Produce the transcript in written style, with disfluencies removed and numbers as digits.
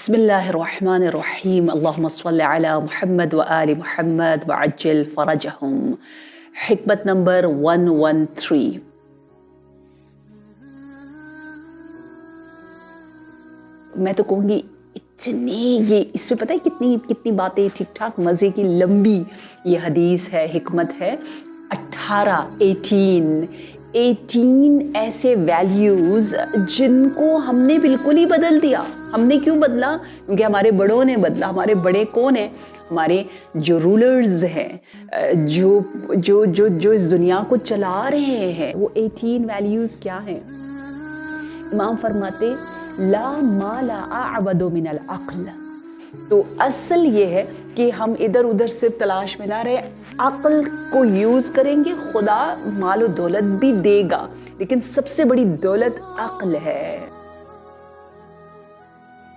बिस्मिल्लाहिर्रहमानिर्रहीम अल्लाहुम्मा सल्लि अला मुहम्मद व आलि मुहम्मद व अज्जिल फरजहुम। हिकमत नंबर 113। मैं तो कहूँगी इतनी, ये इसमें पता है कितनी कितनी बातें ठीक ठाक मज़े की लंबी ये हदीस है, हिकमत है। 18 ऐसे वैल्यूज़ जिनको हमने बिल्कुल ही बदल दिया। हमने क्यों बदला? क्योंकि हमारे बड़ों ने बदला। हमारे बड़े कौन हैं? हमारे जो रूलर्स हैं, जो जो जो जो इस दुनिया को चला रहे हैं। वो 18 वैल्यूज़ क्या हैं? इमाम फरमाते ला माला अअवदु मिनल अक्ल। तो असल ये है कि हम इधर उधर सिर्फ तलाश में ना रहे, अक्ल को यूज़ करेंगे, खुदा मालो दौलत भी देगा, लेकिन सबसे बड़ी दौलत अक्ल है।